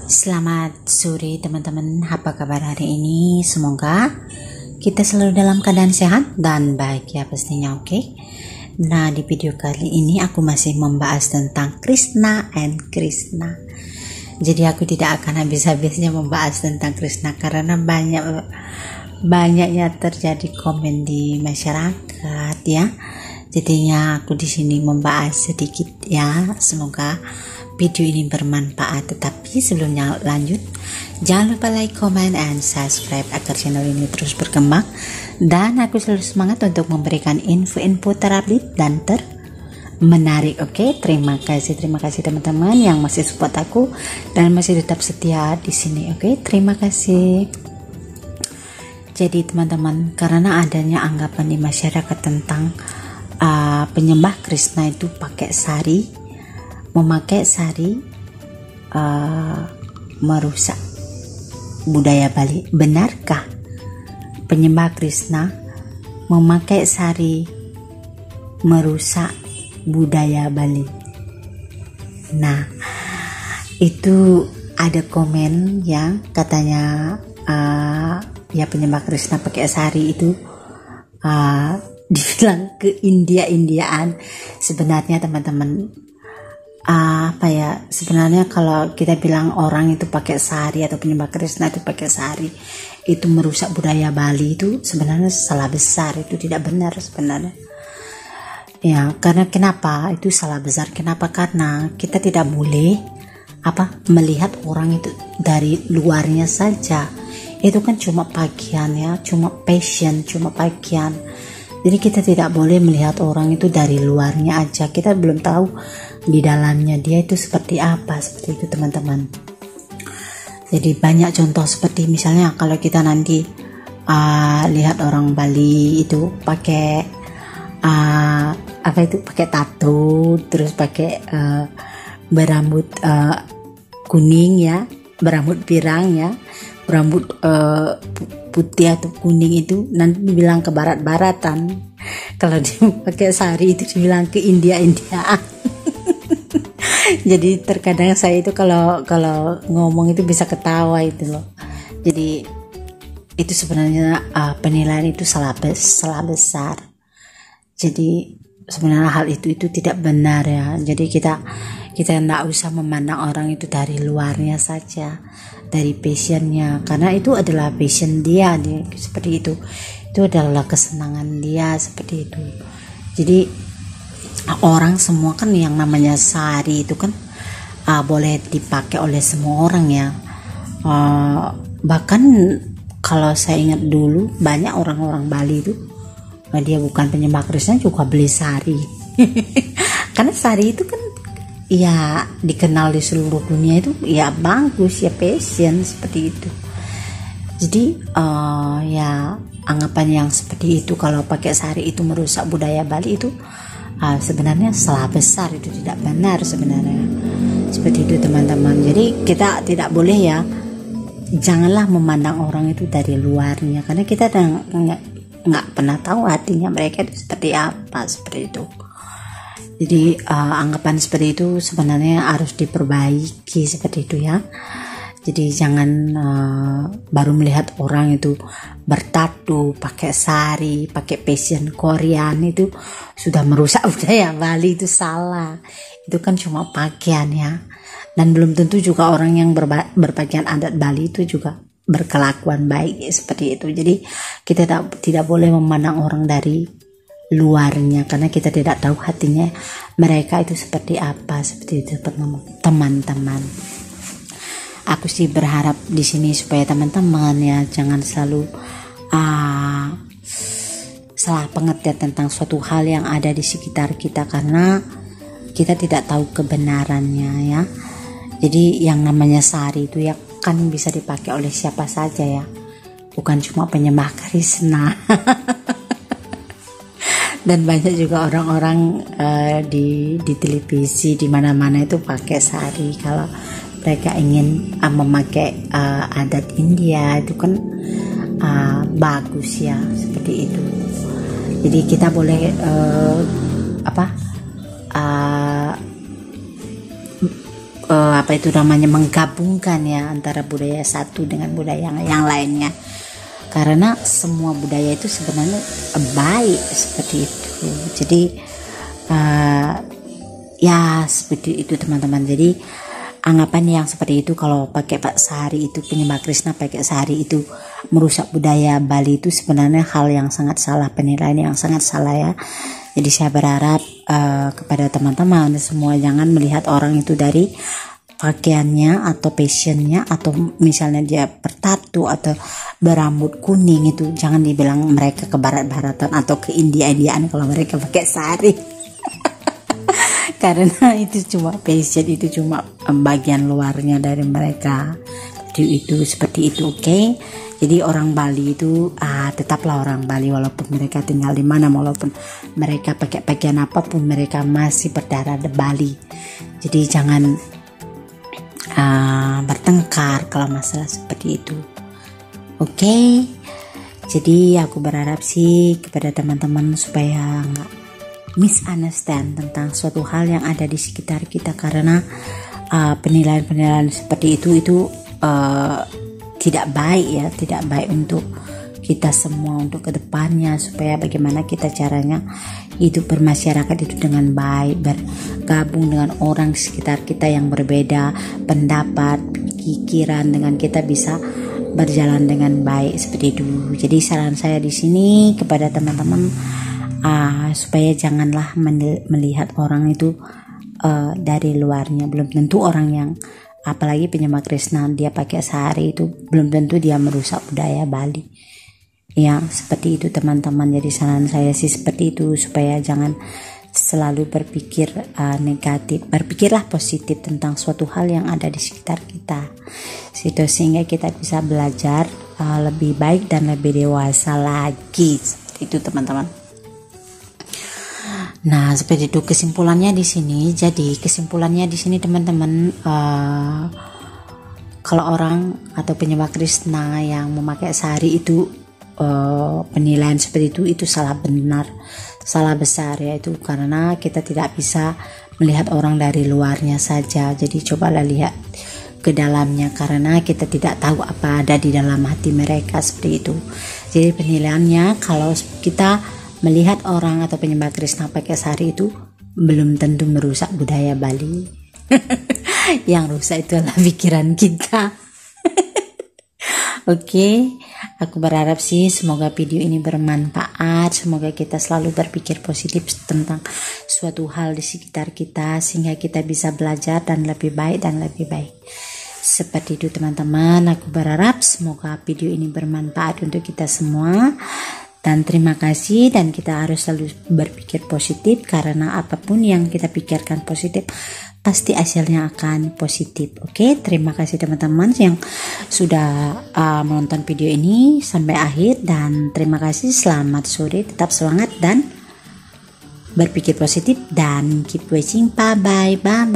Selamat sore teman-teman, apa kabar hari ini? Semoga kita selalu dalam keadaan sehat dan bahagia pastinya, oke? Nah, di video kali ini aku masih membahas tentang Krishna and Krishna. Jadi aku tidak akan habis-habisnya membahas tentang Krishna karena banyaknya terjadi komen di masyarakat ya. Jadinya aku di sini membahas sedikit ya. Semoga video ini bermanfaat. Tetapi sebelumnya lanjut, jangan lupa like, comment, and subscribe agar channel ini terus berkembang dan aku selalu semangat untuk memberikan info-info terupdate dan menarik. Oke, terima kasih teman-teman yang masih support aku dan masih tetap setia di sini. Oke, terima kasih. Jadi teman-teman, karena adanya anggapan di masyarakat tentang penyembah Krishna itu pakai sari, memakai sari merusak budaya Bali. Benarkah penyembah Krishna memakai sari merusak budaya Bali? Nah, itu ada komen yang katanya ya penyembah Krishna pakai sari itu dibilang ke India-Indiaan. Sebenarnya teman-teman, sebenarnya kalau kita bilang orang itu pakai sari atau penyembah Krishna itu pakai sari itu merusak budaya Bali, itu sebenarnya salah besar, itu tidak benar sebenarnya ya. Karena kenapa itu salah besar? Kenapa? Karena kita tidak boleh melihat orang itu dari luarnya saja. Itu kan cuma bagian ya, cuma passion, cuma bagian. Jadi kita tidak boleh melihat orang itu dari luarnya aja. Kita belum tahu di dalamnya dia itu seperti apa, seperti itu teman-teman. Jadi banyak contoh seperti misalnya kalau kita nanti lihat orang Bali itu pakai pakai tato, terus pakai berambut kuning ya, berambut pirang ya, berambut putih atau kuning, itu nanti dibilang ke barat-baratan. Kalau dia pakai sari itu dibilang ke India-Indiaan. Jadi terkadang saya itu kalau ngomong itu bisa ketawa itu loh. Jadi itu sebenarnya penilaian itu salah besar. Jadi sebenarnya hal itu tidak benar ya. Jadi kita tidak usah memandang orang itu dari luarnya saja, dari passionnya, karena itu adalah passion dia seperti itu adalah kesenangan dia seperti itu. Jadi orang semua kan yang namanya sari itu kan boleh dipakai oleh semua orang ya. Bahkan kalau saya ingat dulu banyak orang-orang Bali itu dia bukan penyembah Krishna juga beli sari. Karena sari itu kan ya dikenal di seluruh dunia itu ya bagus ya, passion seperti itu. Jadi ya anggapan yang seperti itu kalau pakai sari itu merusak budaya Bali itu sebenarnya salah besar, itu tidak benar sebenarnya seperti itu teman-teman. Jadi kita tidak boleh ya, janganlah memandang orang itu dari luarnya, karena kita nggak pernah tahu hatinya mereka itu seperti apa, seperti itu. Jadi anggapan seperti itu sebenarnya harus diperbaiki seperti itu ya. Jadi jangan baru melihat orang itu bertato, pakai sari, pakai fashion Korean itu sudah merusak budaya Bali, itu salah. Itu kan cuma pakaian ya. Dan belum tentu juga orang yang berpakaian adat Bali itu juga berkelakuan baik seperti itu. Jadi kita tidak boleh memandang orang dari luarnya, karena kita tidak tahu hatinya mereka itu seperti apa, seperti itu teman-teman. Aku sih berharap di sini supaya teman-teman ya jangan selalu salah pengertian tentang suatu hal yang ada di sekitar kita, karena kita tidak tahu kebenarannya ya. Jadi yang namanya sari itu ya kan bisa dipakai oleh siapa saja ya, bukan cuma penyembah Krishna. Dan banyak juga orang-orang di televisi di mana-mana itu pakai sari kalau mereka ingin memakai adat India, itu kan bagus ya seperti itu. Jadi kita boleh apa itu namanya, menggabungkan ya antara budaya satu dengan budaya yang lainnya, karena semua budaya itu sebenarnya baik seperti itu. Jadi ya seperti itu teman-teman. Jadi anggapan yang seperti itu, kalau pakai Pak Sehari itu, penyembah Krishna pakai sehari itu merusak budaya Bali, itu sebenarnya hal yang sangat salah, penilaian yang sangat salah ya. Jadi saya berharap kepada teman-teman semua, jangan melihat orang itu dari pakaiannya atau fashionnya, atau misalnya dia bertatu atau berambut kuning, itu jangan dibilang mereka ke barat-baratan atau ke India-Indiaan kalau mereka pakai sari. Karena itu cuma fashion, itu cuma bagian luarnya dari mereka. Seperti itu, oke? Jadi orang Bali itu tetaplah orang Bali, walaupun mereka tinggal di mana, walaupun mereka pakai pakaian apapun, mereka masih berdarah di Bali. Jadi jangan bertengkar kalau masalah seperti itu, oke? Jadi aku berharap sih kepada teman-teman supaya nggak misunderstand tentang suatu hal yang ada di sekitar kita, karena penilaian-penilaian seperti itu tidak baik ya, tidak baik untuk kita semua, untuk kedepannya, supaya bagaimana kita caranya hidup bermasyarakat itu dengan baik, bergabung dengan orang di sekitar kita yang berbeda pendapat, pikiran, dengan kita bisa berjalan dengan baik seperti itu. Jadi saran saya di sini kepada teman-teman, supaya janganlah melihat orang itu dari luarnya. Belum tentu orang yang, apalagi penyembah Krishna, dia pakai sehari itu belum tentu dia merusak budaya Bali ya, seperti itu teman-teman. Jadi saran saya sih seperti itu, supaya jangan selalu berpikir negatif, berpikirlah positif tentang suatu hal yang ada di sekitar kita, sehingga kita bisa belajar lebih baik dan lebih dewasa lagi, seperti itu teman-teman. Nah, seperti itu kesimpulannya di sini. Jadi kesimpulannya di sini teman-teman, kalau orang atau penyembah Krishna yang memakai sari itu penilaian seperti itu salah besar ya, itu karena kita tidak bisa melihat orang dari luarnya saja. Jadi cobalah lihat ke dalamnya, karena kita tidak tahu apa ada di dalam hati mereka, seperti itu. Jadi penilaiannya, kalau kita melihat orang atau penyembah Krishna pakai sari itu belum tentu merusak budaya Bali. Yang rusak itu adalah pikiran kita. Oke, aku berharap sih semoga video ini bermanfaat, semoga kita selalu berpikir positif tentang suatu hal di sekitar kita, sehingga kita bisa belajar dan lebih baik dan lebih baik. Seperti itu teman-teman, aku berharap semoga video ini bermanfaat untuk kita semua. Dan terima kasih, dan kita harus selalu berpikir positif, karena apapun yang kita pikirkan positif pasti hasilnya akan positif. Oke, terima kasih teman-teman yang sudah menonton video ini sampai akhir, dan terima kasih. Selamat sore, tetap semangat dan berpikir positif, dan keep watching. Bye bye.